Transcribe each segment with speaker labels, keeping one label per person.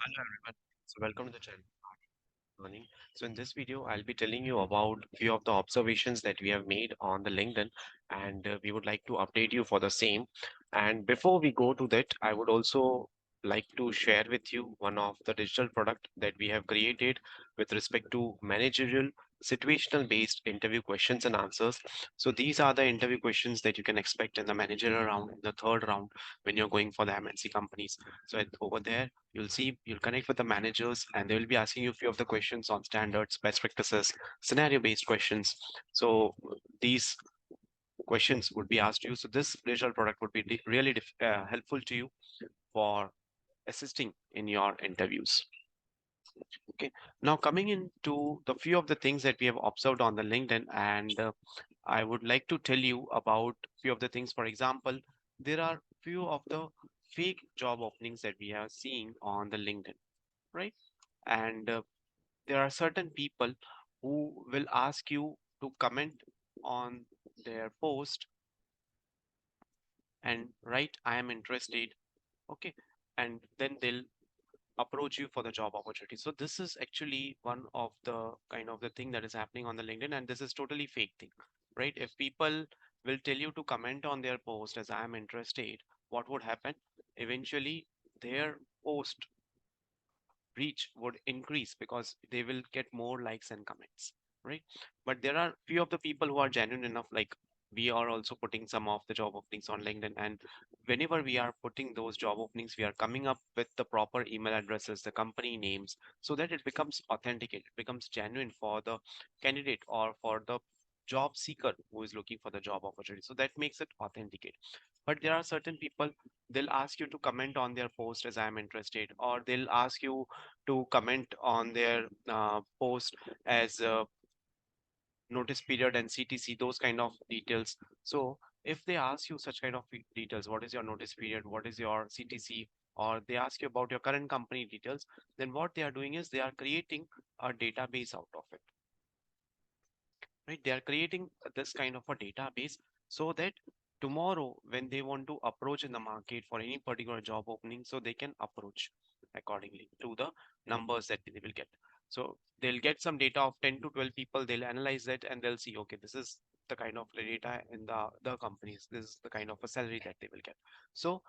Speaker 1: Hello everyone. So welcome to the channel. Morning. So in this video, I'll be telling you about few of the observations that we have made on the LinkedIn, and we would like to update you for the same. And before we go to that, I would also like to share with you one of the digital product that we have created with respect to managerial situational based interview questions and answers. So these are the interview questions that you can expect in the managerial round, in the third round when you're going for the MNC companies. So over there, you'll connect with the managers and they will be asking you a few of the questions on standards, best practices, scenario based questions. So these questions would be asked to you. So this digital product would be really helpful to you for assisting in your interviews. Okay, now coming into the few of the things that we have observed on the LinkedIn, and I would like to tell you about few of the things. For example, there are few of the fake job openings that we are seeing on the LinkedIn, right? And there are certain people who will ask you to comment on their post and write I am interested. Okay, and then they'll approach you for the job opportunity. So this is actually one of the kind of the thing that is happening on the LinkedIn, and this is totally fake thing, right? If people will tell you to comment on their post as I am interested, what would happen? Eventually their post reach would increase because they will get more likes and comments, right? But there are few of the people who are genuine enough, like we are also putting some of the job openings on LinkedIn, and whenever we are putting those job openings, we are coming up with the proper email addresses, the company names, so that it becomes authenticate, it becomes genuine for the candidate or for the job seeker who is looking for the job opportunity, so that makes it authenticate. But there are certain people, they'll ask you to comment on their post as I am interested, or they'll ask you to comment on their post as notice period and CTC, those kind of details. So if they ask you such kind of details, what is your notice period, what is your CTC, or they ask you about your current company details, then what they are doing is they are creating a database out of it, right? They are creating this kind of a database so that tomorrow when they want to approach in the market for any particular job opening, so they can approach accordingly to the numbers that they will get. So they'll get some data of 10 to 12 people, they'll analyze that and they'll see, okay, this is the kind of data in the companies, this is the kind of a salary that they will get. So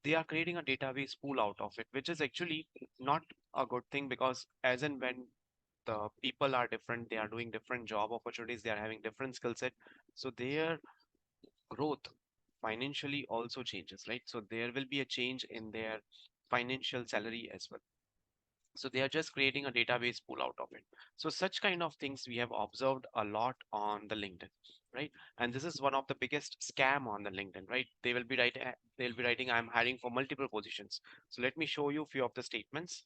Speaker 1: they are creating a database pool out of it, which is actually not a good thing, because as and when the people are different, they are doing different job opportunities, they are having different skill set, so their growth financially also changes, right? So there will be a change in their financial salary as well. So they are just creating a database pool out of it. So such kind of things we have observed a lot on the LinkedIn, right? And this is one of the biggest scam on the LinkedIn, right? They'll be writing I'm hiring for multiple positions. So let me show you a few of the statements.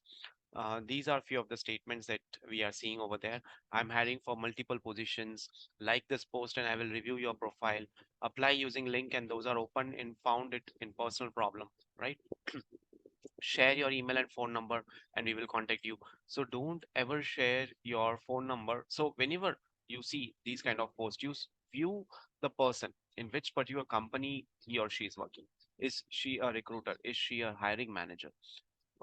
Speaker 1: These are few of the statements that we are seeing over there. I'm hiring for multiple positions. Like this post and I will review your profile. Apply using link and those are open and found it in personal problem, right? Share your email and phone number and we will contact you. So don't ever share your phone number. So whenever you see these kind of posts, view the person in which particular company he or she is working. Is she a recruiter? Is she a hiring manager?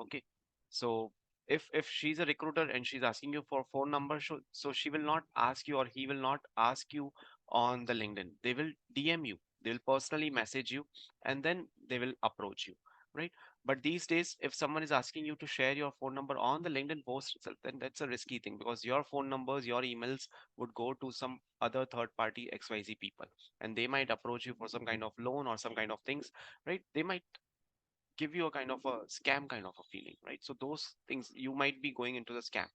Speaker 1: Okay, so if she's a recruiter and she's asking you for phone number, so she will not ask you or he will not ask you on the LinkedIn. They will DM you, they'll personally message you, and then they will approach you, right? But these days, if someone is asking you to share your phone number on the LinkedIn post itself, then that's a risky thing, because your phone numbers, your emails would go to some other third party XYZ people, and they might approach you for some kind of loan or some kind of things, right? They might give you a kind of a scam kind of a feeling, right? So those things you might be going into the scam.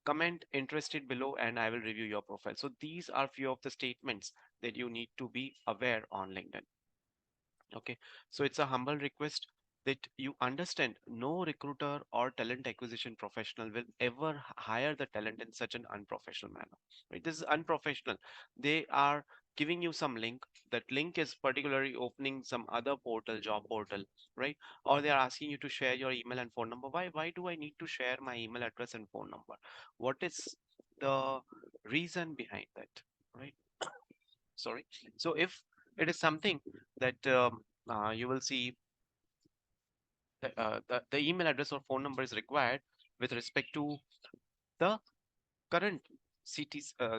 Speaker 1: Comment interested below and I will review your profile. So these are few of the statements that you need to be aware on LinkedIn. Okay, so it's a humble request that you understand no recruiter or talent acquisition professional will ever hire the talent in such an unprofessional manner. Right? This is unprofessional. They are giving you some link. That link is particularly opening some other portal, job portal, right? Or they are asking you to share your email and phone number. Why do I need to share my email address and phone number? What is the reason behind that? Right? Sorry. So if it is something that you will see the email address or phone number is required with respect to the current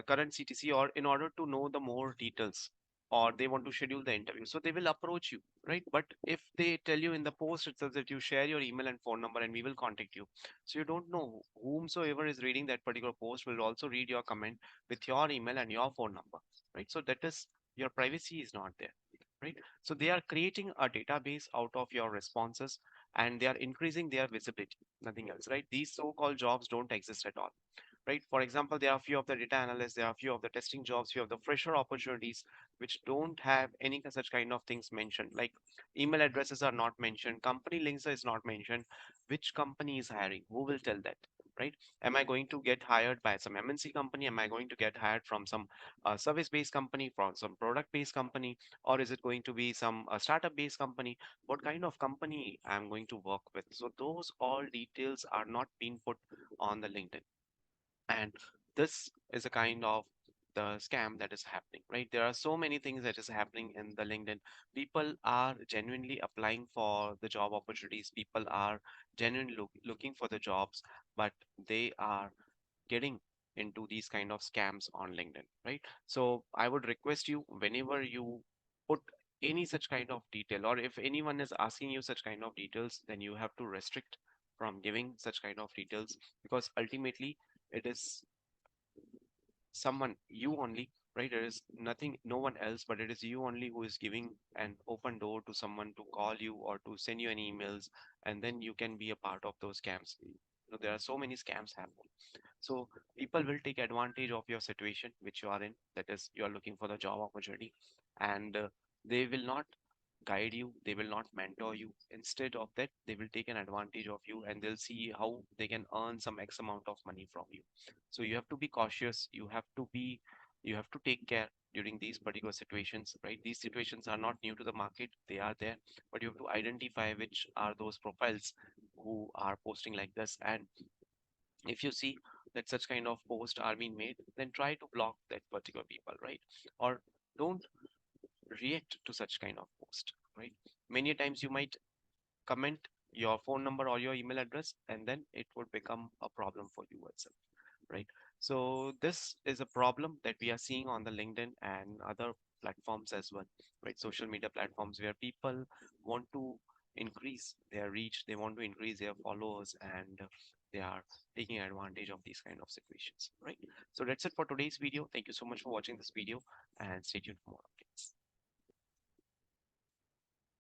Speaker 1: current CTC, or in order to know the more details, or they want to schedule the interview. So they will approach you, right? But if they tell you in the post itself that you share your email and phone number and we will contact you, so you don't know whomsoever is reading that particular post will also read your comment with your email and your phone number, right? So that is, your privacy is not there, right? So they are creating a database out of your responses, and they are increasing their visibility, nothing else, right? These so-called jobs don't exist at all, right? For example, there are a few of the data analysts, there are a few of the testing jobs, few of the fresher opportunities which don't have any such kind of things mentioned. Like email addresses are not mentioned, company links is not mentioned, which company is hiring, who will tell that, right? Am I going to get hired by some MNC company? Am I going to get hired from some service-based company, from some product-based company, or is it going to be some startup-based company? What kind of company I'm going to work with? So those all details are not being put on the LinkedIn, and this is a kind of the scam that is happening, right? There are so many things that is happening in the LinkedIn. People are genuinely applying for the job opportunities, people are genuinely looking for the jobs, but they are getting into these kind of scams on LinkedIn, right? So I would request you, whenever you put any such kind of detail, or if anyone is asking you such kind of details, then you have to restrict from giving such kind of details, because ultimately it is someone, you only, right? There is nothing, no one else, but it is you only who is giving an open door to someone to call you or to send you an emails, and then you can be a part of those scams. There are so many scams happening. So people will take advantage of your situation which you are in, that is, you are looking for the job opportunity, and they will not guide you, they will not mentor you. Instead of that, they will take an advantage of you, and they'll see how they can earn some X amount of money from you. So you have to be cautious, you have to take care during these particular situations, right? These situations are not new to the market, they are there, but you have to identify which are those profiles who are posting like this. And if you see that such kind of posts are being made, then try to block that particular people, right? Or don't react to such kind of post, right? Many times you might comment your phone number or your email address, and then it would become a problem for you itself, right? So this is a problem that we are seeing on the LinkedIn and other platforms as well, right? Social media platforms where people want to increase their reach, they want to increase their followers, and they are taking advantage of these kind of situations, right? So that's it for today's video. Thank you so much for watching this video, and stay tuned for more.